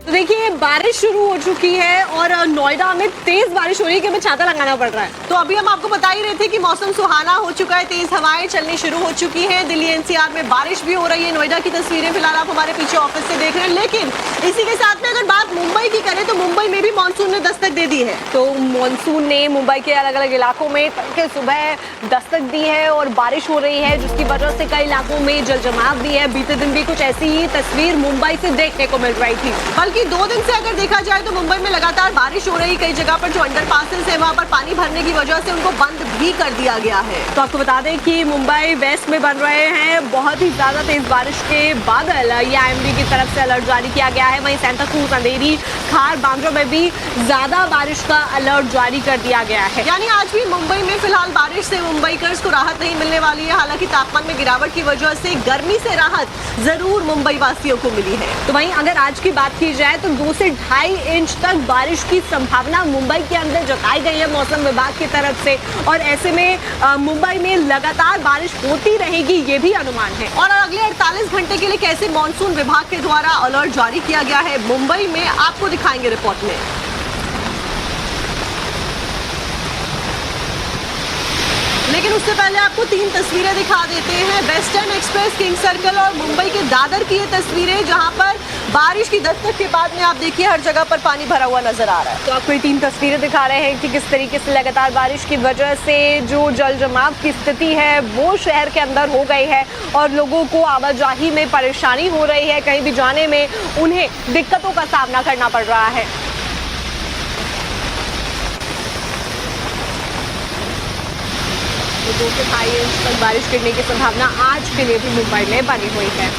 तो देखिए बारिश शुरू हो चुकी है और नोएडा में तेज बारिश हो रही है कि हमें छाता लगाना पड़ रहा है। तो अभी हम आपको बता ही रहे थे कि मौसम सुहाना हो चुका है, तेज हवाएं चलनी शुरू हो चुकी हैं। दिल्ली एनसीआर में बारिश भी हो रही है। नोएडा की तस्वीरें फिलहाल आप हमारे पीछे ऑफिस से देख रहे हैं, लेकिन इसी के साथ में अगर बात मुंबई की करें तो मुंबई में भी मानसून ने दस्तक दे दी है। तो मानसून ने मुंबई के अलग अलग इलाकों में तड़के सुबह दस्तक दी है और बारिश हो रही है, जिसकी वजह से कई इलाकों में जल जमाव भी है। बीते दिन भी कुछ ऐसी ही तस्वीर मुंबई से देखने को मिल रही थी। बल्कि 2 दिन से अगर देखा जाए तो मुंबई में लगातार बारिश हो रही। कई जगह पर जो अंडरपासेस है वहां पर पानी भरने की वजह से उनको बंद भी कर दिया गया है। तो आपको बता दें कि मुंबई वेस्ट में बन रहे हैं बहुत ही ज्यादा तेज बारिश के बादल। ये आईएमडी की तरफ से अलर्ट जारी किया गया है। वहीं सेंटा क्रूज, अंधेरी, खार, बांद्रा में भी ज्यादा बारिश का अलर्ट जारी कर दिया गया है। यानी आज भी मुंबई में फिलहाल बारिश से मुंबईकर्स को राहत नहीं मिलने वाली है। हालांकि तापमान में गिरावट की वजह से गर्मी से राहत जरूर मुंबई वासियों को मिली है। तो वहीं अगर आज की बात की जाए तो 2 से 2.5 इंच तक बारिश की संभावना मुंबई के अंदर जताई गई है मौसम विभाग की तरफ से। और ऐसे में मुंबई में लगातार बारिश होती रहेगी, ये भी अनुमान है। और अगले 48 घंटे के लिए कैसे मानसून विभाग के द्वारा अलर्ट जारी किया गया है मुंबई में, आपको दिखाएंगे रिपोर्ट में। लेकिन उससे पहले आपको 3 तस्वीरें दिखा देते हैं। वेस्टर्न एक्सप्रेस, किंग सर्कल और मुंबई के दादर की ये तस्वीरें, जहां पर बारिश की दस्तक के बाद में आप देखिए हर जगह पर पानी भरा हुआ नजर आ रहा है। तो आपको ये 3 तस्वीरें दिखा रहे हैं कि किस तरीके से लगातार बारिश की वजह से जो जल जमाव की स्थिति है वो शहर के अंदर हो गई है और लोगों को आवाजाही में परेशानी हो रही है। कहीं भी जाने में उन्हें दिक्कतों का सामना करना पड़ रहा है। तो 2 से 2.5 इंच तक बारिश गिरने की संभावना आज के लिए भी मुंबई में बनी हुई है।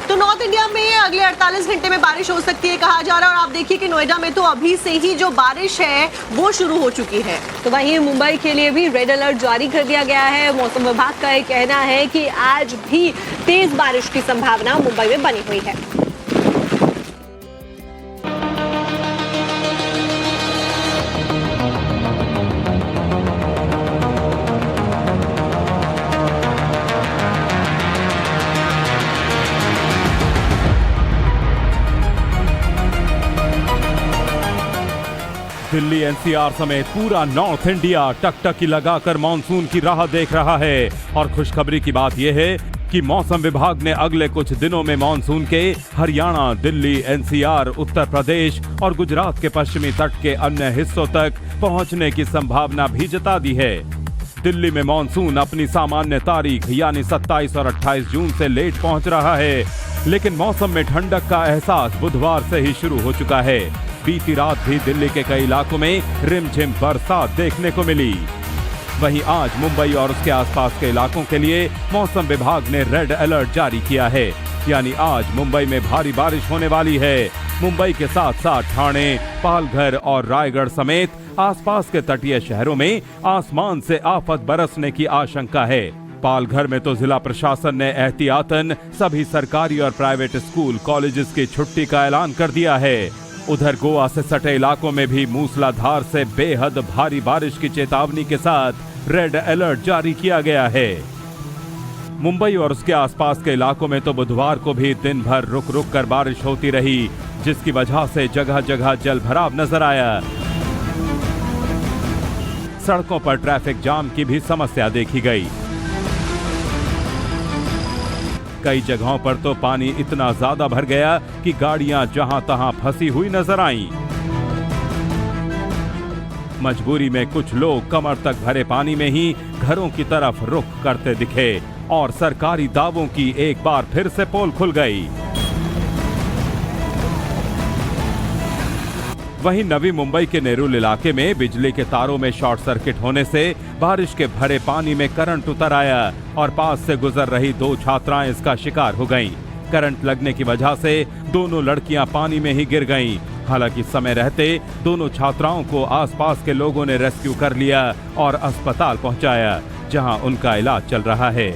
तो नॉर्थ इंडिया में अगले 48 घंटे में बारिश हो सकती है कहा जा रहा है। और आप देखिए कि नोएडा में तो अभी से ही जो बारिश है वो शुरू हो चुकी है। तो वहीं मुंबई के लिए भी रेड अलर्ट जारी कर दिया गया है। मौसम विभाग का यह कहना है कि आज भी तेज बारिश की संभावना मुंबई में बनी हुई है। दिल्ली एनसीआर समेत पूरा नॉर्थ इंडिया टकटकी लगाकर मानसून की राह देख रहा है। और खुशखबरी की बात यह है कि मौसम विभाग ने अगले कुछ दिनों में मानसून के हरियाणा, दिल्ली, एनसीआर, उत्तर प्रदेश और गुजरात के पश्चिमी तट के अन्य हिस्सों तक पहुंचने की संभावना भी जता दी है। दिल्ली में मानसून अपनी सामान्य तारीख यानी 27 और 28 जून से लेट पहुंच रहा है, लेकिन मौसम में ठंडक का एहसास बुधवार से ही शुरू हो चुका है। बीती रात भी दिल्ली के कई इलाकों में रिमझिम बरसात देखने को मिली। वहीं आज मुंबई और उसके आसपास के इलाकों के लिए मौसम विभाग ने रेड अलर्ट जारी किया है, यानी आज मुंबई में भारी बारिश होने वाली है। मुंबई के साथ साथ ठाणे, पालघर और रायगढ़ समेत आसपास के तटीय शहरों में आसमान से आफत बरसने की आशंका है। पालघर में तो जिला प्रशासन ने एहतियातन सभी सरकारी और प्राइवेट स्कूल, कॉलेजेस की छुट्टी का ऐलान कर दिया है। उधर गोवा से सटे इलाकों में भी मूसलाधार से बेहद भारी बारिश की चेतावनी के साथ रेड अलर्ट जारी किया गया है। मुंबई और उसके आसपास के इलाकों में तो बुधवार को भी दिन भर रुक रुक कर बारिश होती रही, जिसकी वजह से जगह जगह जल भराव नजर आया। सड़कों पर ट्रैफिक जाम की भी समस्या देखी गई। कई जगहों पर तो पानी इतना ज्यादा भर गया कि गाड़ियां जहां तहां फंसी हुई नजर आईं। मजबूरी में कुछ लोग कमर तक भरे पानी में ही घरों की तरफ रुख करते दिखे और सरकारी दावों की एक बार फिर से पोल खुल गई। वहीं नवी मुंबई के नेरुल इलाके में बिजली के तारों में शॉर्ट सर्किट होने से बारिश के भरे पानी में करंट उतर आया और पास से गुजर रही 2 छात्राएं इसका शिकार हो गईं। करंट लगने की वजह से दोनों लड़कियां पानी में ही गिर गईं। हालांकि समय रहते दोनों छात्राओं को आसपास के लोगों ने रेस्क्यू कर लिया और अस्पताल पहुंचाया, जहां उनका इलाज चल रहा है।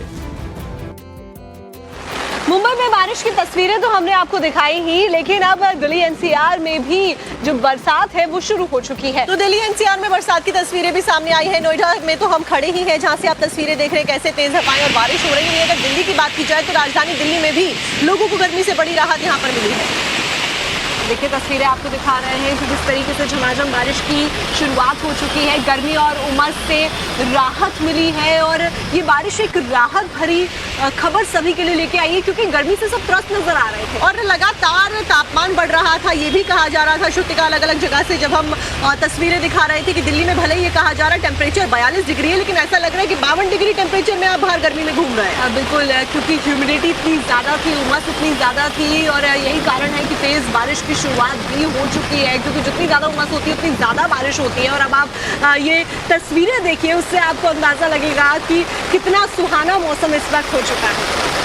मुंबई में बारिश की तस्वीरें तो हमने आपको दिखाई ही, लेकिन अब दिल्ली एनसीआर में भी जो बरसात है वो शुरू हो चुकी है। तो दिल्ली एनसीआर में बरसात की तस्वीरें भी सामने आई है। नोएडा में तो हम खड़े ही हैं, जहां से आप तस्वीरें देख रहे हैं कैसे तेज हवाएं और बारिश हो रही है। अगर दिल्ली की बात की जाए तो राजधानी दिल्ली में भी लोगों को गर्मी से बड़ी राहत यहाँ पर मिली है। देखिए तस्वीरें आपको दिखा रहे हैं कि किस तरीके से झमाझम बारिश की शुरुआत हो चुकी है। गर्मी और उमस से राहत मिली है और ये बारिश एक राहत भरी खबर सभी के लिए लेके आई है, क्योंकि गर्मी से सब त्रस्त नजर आ रहे थे और लगातार तापमान बढ़ रहा था। ये भी कहा जा रहा था श्रुतिका अलग अलग जगह से जब हम तस्वीरें दिखा रहे थे कि दिल्ली में भले ही ये कहा जा रहा है टेम्परेचर 42 डिग्री है, लेकिन ऐसा लग रहा है कि 52 डिग्री टेम्परेचर में आप बाहर गर्मी में घूम रहे हैं। बिल्कुल, क्योंकि ह्यूमिडिटी इतनी ज्यादा थी, उमस इतनी ज्यादा थी और यही कारण है कि तेज बारिश की शुरुआत भी हो चुकी है, क्योंकि जितनी ज्यादा उमस होती है उतनी ज्यादा बारिश होती है। और अब आप ये तस्वीरें देखिए, उससे आपको अंदाजा लगेगा कि कितना सुहाना मौसम इस वक्त हो चुका है।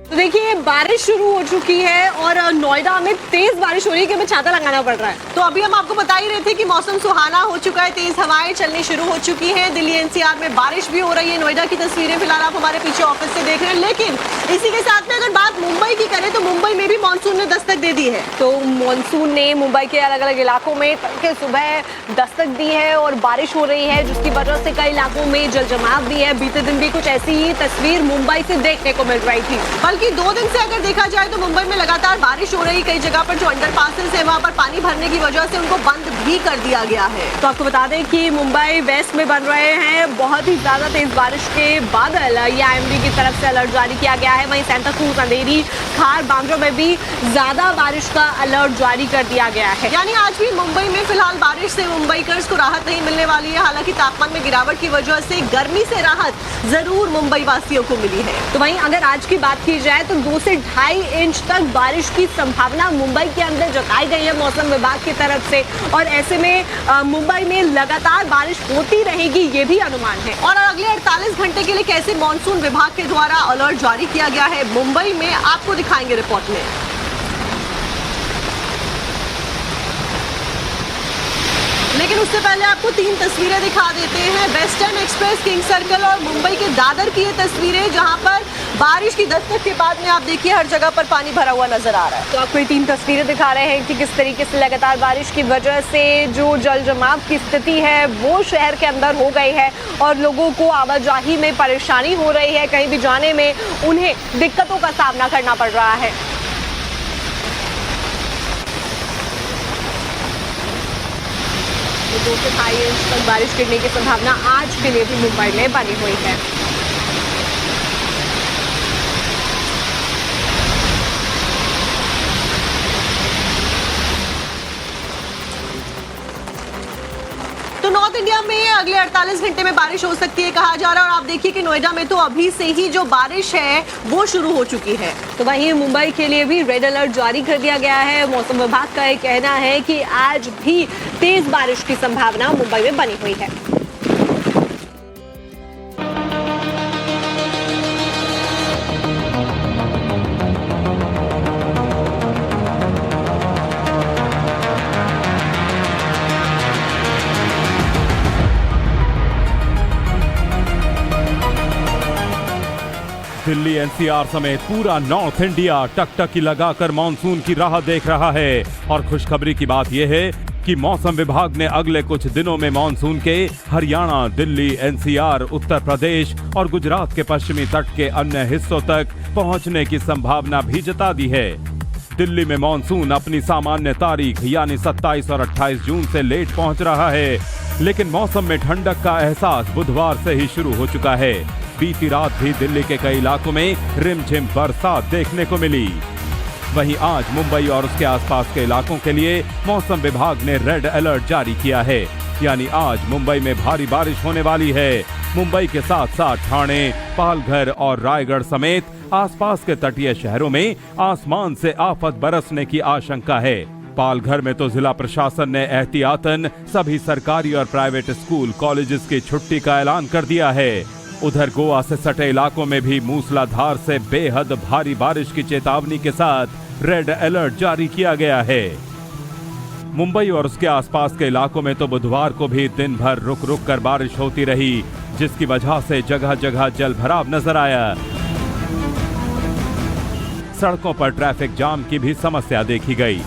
तो देखिए बारिश शुरू हो चुकी है और नोएडा में तेज बारिश हो रही है कि हमें छाता लगाना पड़ रहा है। तो अभी हम आपको बता ही रहे थे कि मौसम सुहाना हो चुका है, तेज हवाएं चलनी शुरू हो चुकी हैं। दिल्ली एनसीआर में बारिश भी हो रही है। नोएडा की तस्वीरें फिलहाल आप हमारे पीछे ऑफिस से देख रहे हैं, लेकिन इसी के साथ में अगर बात मुंबई की करें तो मुंबई में भी मानसून ने दस्तक दे दी है। तो मानसून ने मुंबई के अलग अलग इलाकों में तड़के सुबह दस्तक दी है और बारिश हो रही है, जिसकी वजह से कई इलाकों में जलजमाव भी है। बीते दिन भी कुछ ऐसी ही तस्वीर मुंबई से देखने को मिल रही थी। बल्कि 2 दिन से अगर देखा जाए तो मुंबई में लगातार बारिश हो रही। कई जगह पर जो अंडरपासेस है वहां पर पानी भरने की वजह से उनको बंद भी कर दिया गया है। तो आपको बता दें कि मुंबई वेस्ट में बन रहे हैं बहुत ही ज्यादा तेज बारिश के बादल। ये आईएमडी की तरफ से अलर्ट जारी किया गया है। वहीं सेंटा क्रूज, अंधेरी, खार, बांद्रा में भी ज्यादा बारिश का अलर्ट जारी कर दिया गया है। यानी आज भी मुंबई में फिलहाल बारिश से मुंबईकर्स को राहत नहीं मिलने वाली है। हालांकि तापमान में गिरावट की वजह से गर्मी से राहत जरूर मुंबई वासियों को मिली है। तो वहीं अगर आज की बात की जाए तो 2 से 2.5 इंच तक बारिश की संभावना मुंबई के अंदर जताई गई है मौसम विभाग की तरफ से। और ऐसे में मुंबई में लगातार बारिश होती रहेगी, ये भी अनुमान है। और अगले 48 घंटे के लिए कैसे मानसून विभाग के द्वारा अलर्ट जारी किया गया है मुंबई में, आपको दिखाएंगे रिपोर्ट में। लेकिन उससे पहले आपको 3 तस्वीरें दिखा देते हैं। वेस्टर्न एक्सप्रेस, किंग सर्कल और मुंबई के दादर की ये तस्वीरें, जहां पर बारिश की दस्तक के बाद में आप देखिए हर जगह पर पानी भरा हुआ नजर आ रहा है। तो आपको ये 3 तस्वीरें दिखा रहे हैं कि किस तरीके से लगातार बारिश की वजह से जो जल जमाव की स्थिति है वो शहर के अंदर हो गई है और लोगों को आवाजाही में परेशानी हो रही है। कहीं भी जाने में उन्हें दिक्कतों का सामना करना पड़ रहा है। 2 से 2.5 इंच तक बारिश गिरने की संभावना आज के लिए भी मुंबई में बनी हुई है। तो नॉर्थ इंडिया में अगले 48 घंटे में बारिश हो सकती है कहा जा रहा है। और आप देखिए कि नोएडा में तो अभी से ही जो बारिश है वो शुरू हो चुकी है। तो वहीं मुंबई के लिए भी रेड अलर्ट जारी कर दिया गया है। मौसम विभाग का ये कहना है कि आज भी तेज बारिश की संभावना मुंबई में बनी हुई है। दिल्ली एनसीआर समेत पूरा नॉर्थ इंडिया टकटकी लगाकर मानसून की राह देख रहा है। और खुशखबरी की बात यह है कि मौसम विभाग ने अगले कुछ दिनों में मानसून के हरियाणा, दिल्ली, एनसीआर, उत्तर प्रदेश और गुजरात के पश्चिमी तट के अन्य हिस्सों तक पहुंचने की संभावना भी जता दी है। दिल्ली में मानसून अपनी सामान्य तारीख यानी 27 और 28 जून से लेट पहुंच रहा है, लेकिन मौसम में ठंडक का एहसास बुधवार से ही शुरू हो चुका है। बीती रात भी दिल्ली के कई इलाकों में रिमझिम बरसात देखने को मिली। वहीं आज मुंबई और उसके आसपास के इलाकों के लिए मौसम विभाग ने रेड अलर्ट जारी किया है, यानी आज मुंबई में भारी बारिश होने वाली है। मुंबई के साथ साथ ठाणे, पालघर और रायगढ़ समेत आसपास के तटीय शहरों में आसमान से आफत बरसने की आशंका है। पालघर में तो जिला प्रशासन ने एहतियातन सभी सरकारी और प्राइवेट स्कूल, कॉलेजेस की छुट्टी का ऐलान कर दिया है। उधर गोवा से सटे इलाकों में भी मूसलाधार से बेहद भारी बारिश की चेतावनी के साथ रेड अलर्ट जारी किया गया है। मुंबई और उसके आसपास के इलाकों में तो बुधवार को भी दिन भर रुक रुक कर बारिश होती रही, जिसकी वजह से जगह जगह जल भराव नजर आया। सड़कों पर ट्रैफिक जाम की भी समस्या देखी गई।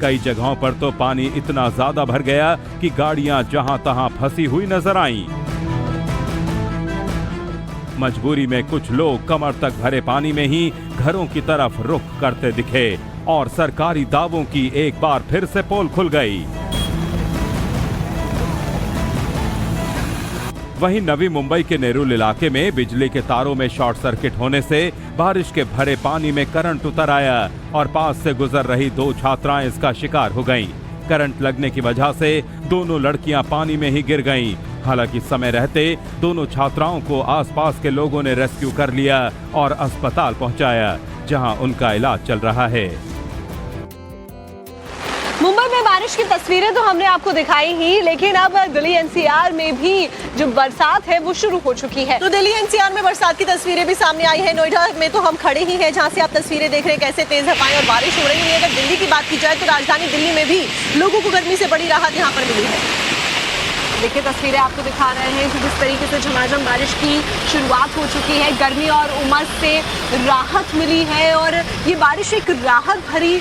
कई जगहों पर तो पानी इतना ज्यादा भर गया कि गाड़ियां जहां तहां फंसी हुई नजर आईं। मजबूरी में कुछ लोग कमर तक भरे पानी में ही घरों की तरफ रुख करते दिखे और सरकारी दावों की एक बार फिर से पोल खुल गई। वहीं नवी मुंबई के नेरुल इलाके में बिजली के तारों में शॉर्ट सर्किट होने से बारिश के भरे पानी में करंट उतर आया और पास से गुजर रही 2 छात्राएं इसका शिकार हो गईं। करंट लगने की वजह से दोनों लड़कियां पानी में ही गिर गईं। हालांकि समय रहते दोनों छात्राओं को आसपास के लोगों ने रेस्क्यू कर लिया और अस्पताल पहुंचाया, जहां उनका इलाज चल रहा है। मुंबई में बारिश की तस्वीरें तो हमने आपको दिखाई ही, लेकिन अब दिल्ली एनसीआर में भी जो बरसात है वो शुरू हो चुकी है। तो दिल्ली एनसीआर में बरसात की तस्वीरें भी सामने आई है। नोएडा में तो हम खड़े ही हैं, जहां से आप तस्वीरें देख रहे हैं कैसे तेज हवाएं और बारिश हो रही है। अगर दिल्ली की बात की जाए तो राजधानी दिल्ली में भी लोगों को गर्मी से बड़ी राहत यहाँ पर मिली है। देखिए तस्वीरें आपको दिखा रहे हैं कि किस तरीके से झमाझम बारिश की शुरुआत हो चुकी है। गर्मी और उमस से राहत मिली है और ये बारिश एक राहत भरी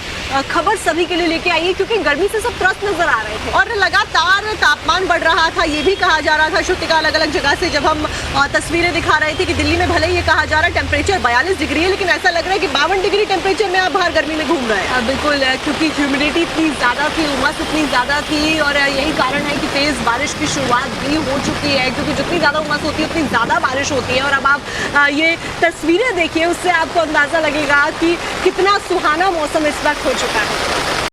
खबर सभी के लिए लेके आई है, क्योंकि गर्मी से सब त्रस्त नजर आ रहे थे और लगातार तापमान बढ़ रहा था। ये भी कहा जा रहा था श्रुतिका अलग अलग जगह से जब हम तस्वीरें दिखा रहे थे कि दिल्ली में भले ही ये कहा जा रहा है टेम्परेचर 42 डिग्री है, लेकिन ऐसा लग रहा है कि 52 डिग्री टेम्परेचर में आप बाहर गर्मी में घूम रहे हैं। बिल्कुल, क्योंकि ह्यूमिडिटी इतनी ज्यादा थी, उमस इतनी ज्यादा थी और यही कारण है कि तेज बारिश की शुरुआत भी हो चुकी है, क्योंकि जितनी ज्यादा उमस होती है उतनी ज्यादा बारिश होती है। और अब आप ये तस्वीरें देखिए, उससे आपको अंदाजा लगेगा कि कितना सुहाना मौसम इस वक्त हो चुका है।